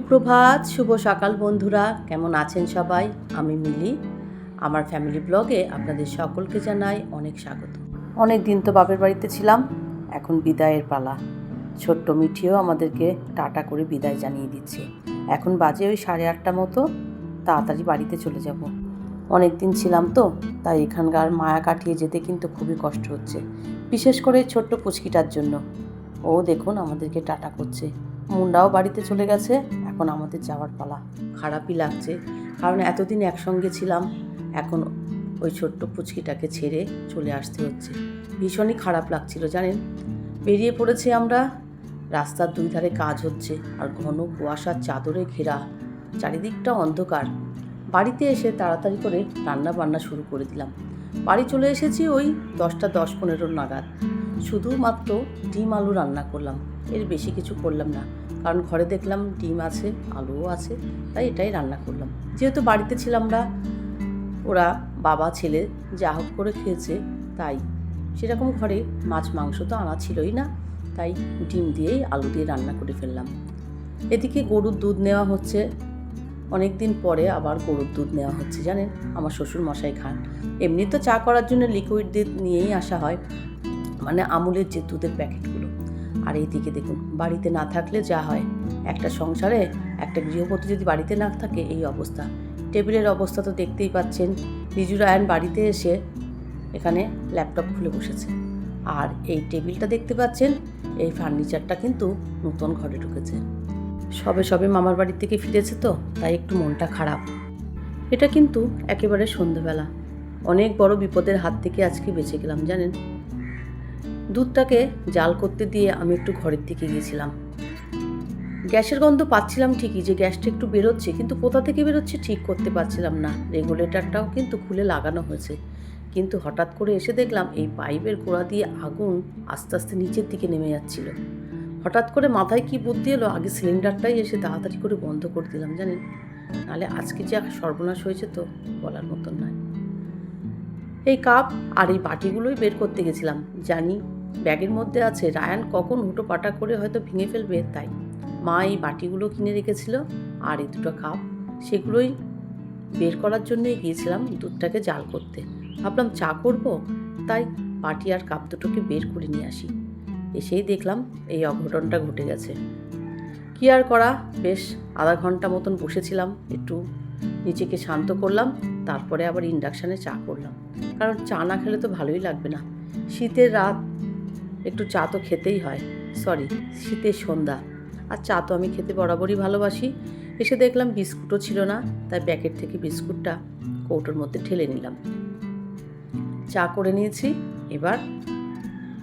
সুপ্রভাত, শুভ সকাল বন্ধুরা, কেমন আছেন সবাই? আমি মিলি। আমার ফ্যামিলি ব্লগে আপনাদের সকলকে জানাই অনেক স্বাগত। অনেক দিন তো বাপের বাড়িতে ছিলাম, এখন বিদায়ের পালা। ছোট্ট মিঠিও আমাদেরকে টাটা করে বিদায় জানিয়ে দিচ্ছে। এখন বাজে ওই 8:30 মতো, তাড়াতাড়ি বাড়িতে চলে যাব। অনেক দিন ছিলাম তো, তাই এখানকার মায়া কাটিয়ে যেতে কিন্তু খুবই কষ্ট হচ্ছে, বিশেষ করে ছোট্ট পুচকিটার জন্য। ও দেখুন আমাদেরকে টাটা করছে। মুন্ডাও বাড়িতে চলে গেছে, এখন আমাদের যাওয়ার পালা। খারাপই লাগছে, কারণ এতদিন একসঙ্গে ছিলাম, এখন ওই ছোট্ট পুচকিটাকে ছেড়ে চলে আসতে হচ্ছে। ভীষণই খারাপ লাগছিল জানেন। বেরিয়ে পড়েছি আমরা, রাস্তার দুই ধারে কাজ হচ্ছে আর ঘন কুয়াশার চাদরে ঘেরা, চারিদিকটা অন্ধকার। বাড়িতে এসে তাড়াতাড়ি করে রান্না বান্না শুরু করে দিলাম। বাড়ি চলে এসেছি ওই 10টা 10-15 নাগাদ। শুধুমাত্র ডিম আলু রান্না করলাম, এর বেশি কিছু করলাম না, কারণ ঘরে দেখলাম ডিম আছে, আলুও আছে, তাই এটাই রান্না করলাম। যেহেতু বাড়িতে ছিলাম না, ওরা বাবা ছেলে যা হোক করে খেয়েছে, তাই সেরকম ঘরে মাছ মাংস তো আনা ছিলই না, তাই ডিম দিয়েই আলু দিয়ে রান্না করে ফেললাম। এদিকে গরুর দুধ নেওয়া হচ্ছে, অনেক দিন পরে আবার গরুর দুধ নেওয়া হচ্ছে জানেন। আমার শ্বশুর মশাই খান। এমনি তো চা করার জন্য লিকুইড দুধ নিয়েই আসা হয়, মানে আমুলের যে দুধের প্যাকেটগুলো। আর এইদিকে দেখুন, বাড়িতে না থাকলে যা হয়, একটা সংসারে একটা গৃহবধূ যদি বাড়িতে না থাকে এই অবস্থা। টেবিলের অবস্থা তো দেখতেই পাচ্ছেন। রিজু রায়ান বাড়িতে এসে এখানে ল্যাপটপ খুলে বসেছে, আর এই টেবিলটা দেখতে পাচ্ছেন, এই ফার্নিচারটা কিন্তু নতুন ঘরে ঢুকেছে। সবে সবে মামার বাড়ি থেকে ফিরেছে তো, তাই একটু মনটা খারাপ। এটা কিন্তু একেবারে সন্ধ্যেবেলা। অনেক বড় বিপদের হাত থেকে আজকে বেঁচে গেলাম জানেন। দুধটাকে জাল করতে দিয়ে আমি একটু ঘরের দিকে গিয়েছিলাম। গ্যাসের গন্ধ পাচ্ছিলাম ঠিকই, যে গ্যাসটা একটু বেরোচ্ছে, কিন্তু কোথা থেকে বেরোচ্ছে ঠিক করতে পারছিলাম না। রেগুলেটরটাও কিন্তু খুলে লাগানো হয়েছে, কিন্তু হঠাৎ করে এসে দেখলাম এই পাইপের গোড়া দিয়ে আগুন আস্তে আস্তে নিচের দিকে নেমে যাচ্ছিল। হঠাৎ করে মাথায় কি বুদ্ধি এলো, আগে সিলিন্ডারটাই এসে তাড়াতাড়ি করে বন্ধ করে দিলাম জানেন। নাহলে আজকে যা সর্বনাশ হয়েছে তো বলার মতন নয়। এই কাপ আর এই বাটিগুলোই বের করতে গেছিলাম, জানি ব্যাগের মধ্যে আছে, রায়ান কখন হুটো পাটা করে হয়তো ভেঙে ফেলবে, তাই মা এই বাটিগুলো কিনে রেখেছিল আর এই দুটো কাপ, সেগুলোই বের করার জন্যই গিয়েছিলাম দুধটাকে জাল করতে। ভাবলাম চা করব, তাই বাটি আর কাপ দুটোকে বের করে নিয়ে আসি। এসেই দেখলাম এই অঘটনটা ঘটে গেছে। কি আর করা, বেশ আধা ঘন্টা মতন বসেছিলাম, একটু নিজেকে শান্ত করলাম, তারপরে আবার ইন্ডাকশানে চা করলাম, কারণ চা না খেলে তো ভালোই লাগবে না। শীতের রাত, একটু চা তো খেতেই হয়, সরি শীতের সন্ধ্যা, আর চা তো আমি খেতে বরাবরই ভালোবাসি। এসে দেখলাম বিস্কুটও ছিল না, তাই প্যাকেট থেকে বিস্কুটটা কৌটোর মধ্যে ঢেলে নিলাম। চা করে নিয়েছি। এবার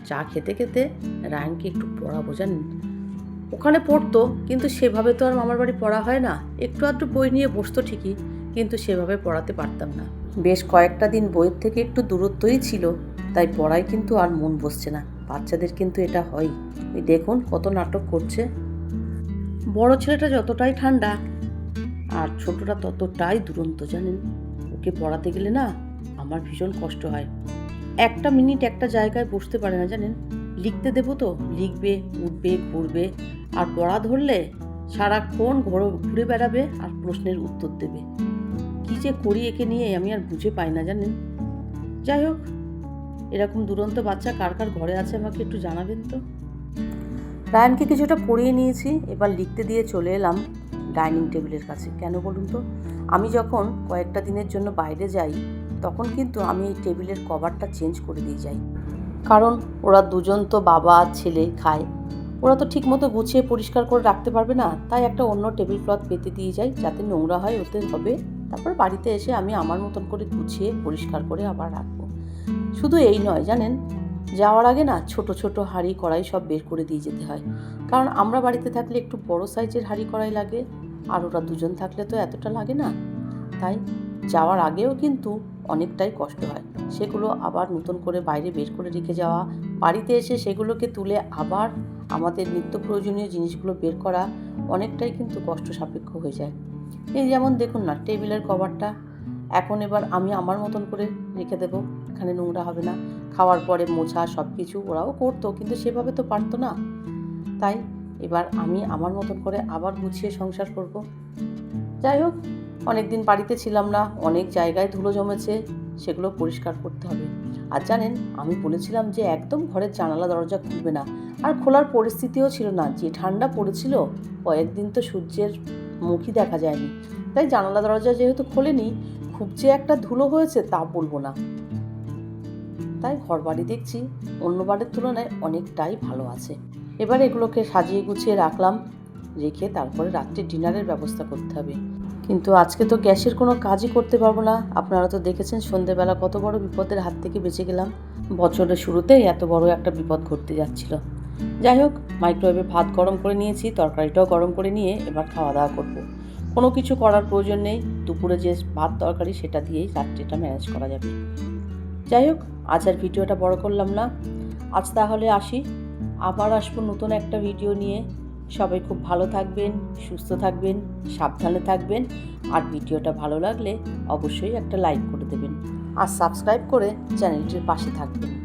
চা খেতে খেতে রায়ানকে একটু পড়াবো জানেন। ওখানে পড়তো, কিন্তু সেভাবে তো আর মামার বাড়ি পড়া হয় না। একটু আধটু বই নিয়ে বসতো ঠিকই, কিন্তু সেভাবে পড়াতে পারতাম না। বেশ কয়েকটা দিন বইয়ের থেকে একটু দূরত্বই ছিল, তাই পড়ায় কিন্তু আর মন বসছে না। বাচ্চাদের কিন্তু এটা হয়। ওই দেখুন কত নাটক করছে। বড় ছেলেটা যতটাই ঠান্ডা, আর ছোটটা ততটাই দুরন্ত জানেন। ওকে পড়াতে গেলে না আমার ভীষণ কষ্ট হয়। একটা মিনিট একটা জায়গায় বসতে পারে না জানেন। লিখতে দেবো তো লিখবে, উঠবে, ঘুরবে, আর পড়া ধরলে সারাক্ষণ ঘুরে বেড়াবে আর প্রশ্নের উত্তর দেবে। কি যে করি একে নিয়ে আমি আর বুঝে পাই না জানেন। যাই হোক, এরকম দুরন্ত বাচ্চা কার কার ঘরে আছে আমাকে একটু জানাবেন তো। রায়ানকে কিছুটা পড়িয়ে নিয়েছি, এবার লিখতে দিয়ে চলে এলাম ডাইনিং টেবিলের কাছে। কেন বলুন তো, আমি যখন কয়েকটা দিনের জন্য বাইরে যাই, তখন কিন্তু আমি এই টেবিলের কভারটা চেঞ্জ করে দিয়ে যাই, কারণ ওরা দুজন তো বাবা আর ছেলে খায়, ওরা তো ঠিকমতো গুছিয়ে পরিষ্কার করে রাখতে পারবে না, তাই একটা অন্য টেবিল ক্লথ পেতে দিয়ে যাই, যাতে নোংরা হয় ওতে হবে। তারপর বাড়িতে এসে আমি আমার মতন করে গুছিয়ে পরিষ্কার করে আবার রাখবো। শুধু এই নয় জানেন, যাওয়ার আগে না ছোট ছোট হাঁড়ি কড়াই সব বের করে দিয়ে যেতে হয়, কারণ আমরা বাড়িতে থাকলে একটু বড় সাইজের হাঁড়ি কড়াই লাগে, আর ওরা দুজন থাকলে তো এতটা লাগে না। তাই যাওয়ার আগেও কিন্তু অনেকটাই কষ্ট হয়, সেগুলো আবার নতুন করে বাইরে বের করে রেখে যাওয়া, বাড়িতে এসে সেগুলোকে তুলে আবার আমাদের নিত্য প্রয়োজনীয় জিনিসগুলো বের করা অনেকটাই কিন্তু কষ্ট সাপেক্ষ হয়ে যায়। এই যেমন দেখুন না টেবিলের কভারটা, এখন এবার আমি আমার মতন করে রেখে দেবো, এখানে নোংরা হবে না। খাওয়ার পরে মোছা সব কিছু ওরাও করতো, কিন্তু সেভাবে তো পারতো না, তাই এবার আমি আমার মতন করে আবার গুছিয়ে সংসার করব। যাই হোক, অনেক দিন বাড়িতে ছিলাম না, অনেক জায়গায় ধুলো জমেছে, সেগুলো পরিষ্কার করতে হবে। আর জানেন, আমি বলেছিলাম যে একদম ঘরের জানালা দরজা খুলবে না, আর খোলার পরিস্থিতিও ছিল না। যে ঠান্ডা পড়েছিল, কয়েকদিন তো সূর্যের মুখই দেখা যায়নি, তাই জানালা দরজা যেহেতু খোলেনি, খুব যে একটা ধুলো হয়েছে তা বলবো না। তাই ঘর বাড়ি দেখছি অন্য বাড়ির তুলনায় অনেকটাই ভালো আছে। এবার এগুলোকে সাজিয়ে গুছিয়ে রাখলাম, রেখে তারপরে রাত্রে ডিনারের ব্যবস্থা করতে হবে। কিন্তু আজকে তো গ্যাসের কোনো কাজই করতে পারবো না। আপনারা তো দেখেছেন সন্ধেবেলা কত বড় বিপদের হাত থেকে বেঁচে গেলাম। বছরের শুরুতেই এত বড় একটা বিপদ ঘটতে যাচ্ছিল। যাই হোক, মাইক্রোওয়েভে ভাত গরম করে নিয়েছি, তরকারিটাও গরম করে নিয়ে এবার খাওয়া দাওয়া করব। কোনো কিছু করার প্রয়োজন নেই, দুপুরে যে ভাত তরকারি সেটা দিয়েই রাত্রিটা ম্যানেজ করা যাবে। যাই হোক, আজ আর ভিডিওটা বড় করলাম না, আজ তাহলে আসি। আবার আসবো নতুন একটা ভিডিও নিয়ে। সবাই খুব ভালো থাকবেন, সুস্থ থাকবেন, সাবধানে থাকবেন। আর ভিডিওটা ভালো লাগলে অবশ্যই একটা লাইক করে দেবেন আর সাবস্ক্রাইব করে চ্যানেলটির পাশে থাকবেন।